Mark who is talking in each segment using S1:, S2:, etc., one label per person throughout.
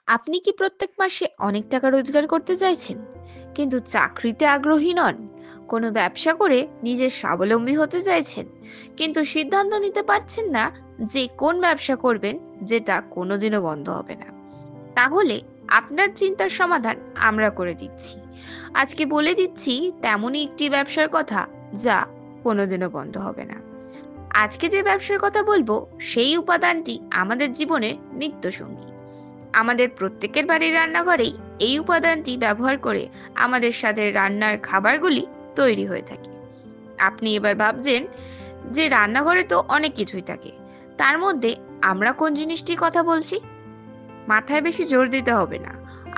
S1: আপনি কি প্রত্যেক মাসে অনেক টাকা রোজগার করতে চাইছেন কিন্তু চাকরিতে আগ্রহী নন? কোনো ব্যবসা করে নিজের স্বাবলম্বী হতে চাইছেন কিন্তু সিদ্ধান্ত নিতে পারছেন না যে কোন ব্যবসা করবেন, যেটা কোনোদিনও বন্ধ হবে না? তাহলে আপনার চিন্তার সমাধান আমরা করে দিচ্ছি। আজকে বলে দিচ্ছি তেমনই একটি ব্যবসার কথা যা কোনোদিনও বন্ধ হবে না। আজকে যে ব্যবসার কথা বলবো সেই উপাদানটি আমাদের জীবনের নিত্যসঙ্গী। আমাদের প্রত্যেকের বাড়ির রান্নাঘরেই এই উপাদানটি ব্যবহার করে আমাদের স্বাদের রান্নার খাবারগুলি তৈরি হয়ে থাকে। আপনি এবার ভাবছেন যে রান্নাঘরে তো অনেক কিছুই থাকে, তার মধ্যে আমরা কোন জিনিসটির কথা বলছি? মাথায় বেশি জোর দিতে হবে না,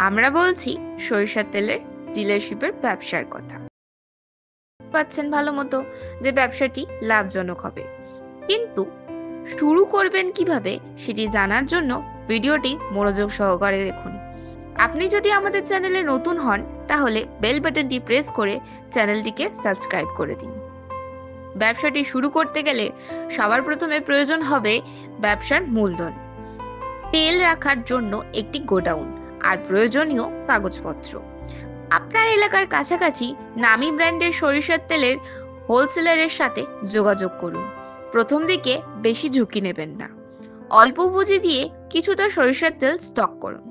S1: আমরা বলছি সরিষার তেলের ডিলারশিপের ব্যবসার কথা। পাচ্ছেন ভালো মতো যে ব্যবসাটি লাভজনক হবে, কিন্তু শুরু করবেন কিভাবে সেটি জানার জন্য ভিডিওটি মনোযোগ সহকারে দেখুন। আপনি যদি আমাদের চ্যানেলে নতুন হন তাহলে বেল বাটনটি প্রেস করে চ্যানেলটিকে সাবস্ক্রাইব করে দিন। ব্যবসাটি শুরু করতে গেলে সবার প্রথমে প্রয়োজন হবে ব্যবসার মূলধন, তেল রাখার জন্য একটি গোডাউন আর প্রয়োজনীয় কাগজপত্র। আপনার এলাকার কাছাকাছি নামি ব্র্যান্ডের সরিষার তেলের হোলসেলারের সাথে যোগাযোগ করুন। প্রথম দিকে বেশি ঝুঁকি নেবেন না, অল্প পুঁজি দিয়ে কিছুটা সরিষার তেল স্টক করুন।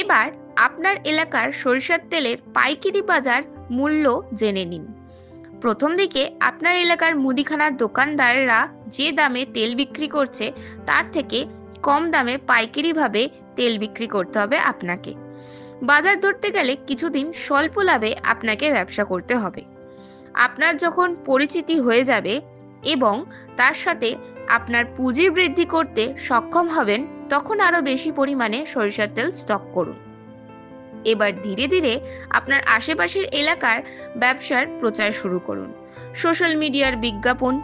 S1: এবার আপনার এলাকার সরিষার তেলের পাইকারি বাজার মূল্য জেনে নিন। প্রথম দিকে আপনার এলাকার মুদিখানার দোকানদাররা যে দামে তেল বিক্রি করছে তার থেকে কম দামে পাইকারি ভাবে তেল বিক্রি করতে হবে আপনাকে। বাজার ধরতে গেলে কিছুদিন স্বল্প লাভে আপনাকে ব্যবসা করতে হবে। আপনার যখন পরিচিতি হয়ে যাবে এবং তার সাথে আপনার পুঁজি বৃদ্ধি করতে সক্ষম হবেন, তখন আরো বেশি পরিমাণে সরিষার তেল স্টক করুন। এবার ধীরে ধীরে আপনার আশেপাশের এলাকার ব্যবসার প্রচার শুরু করুন। সোশ্যাল মিডিয়ার বিজ্ঞাপন,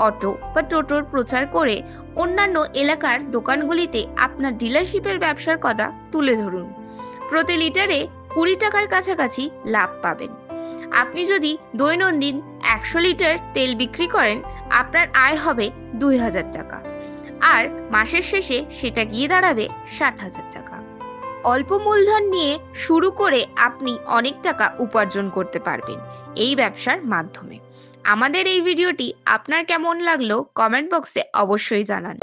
S1: অটো বা টোটোর প্রচার করে অন্যান্য এলাকার দোকানগুলিতে আপনার ডিলারশিপের ব্যবসার কথা তুলে ধরুন। প্রতি লিটারে 20 টাকার কাছাকাছি লাভ পাবেন। আপনি যদি দৈনন্দিন 100 লিটার তেল বিক্রি করেন, আপনার আয় হবে 2000 টাকা, আর মাসের শেষে সেটা গিয়ে দাঁড়াবে 60,000 টাকা। অল্প মূলধন নিয়ে শুরু করে আপনি অনেক টাকা উপার্জন করতে পারবেন এই ব্যবসার মাধ্যমে। আমাদের এই ভিডিওটি আপনার কেমন লাগলো কমেন্ট বক্সে অবশ্যই জানান।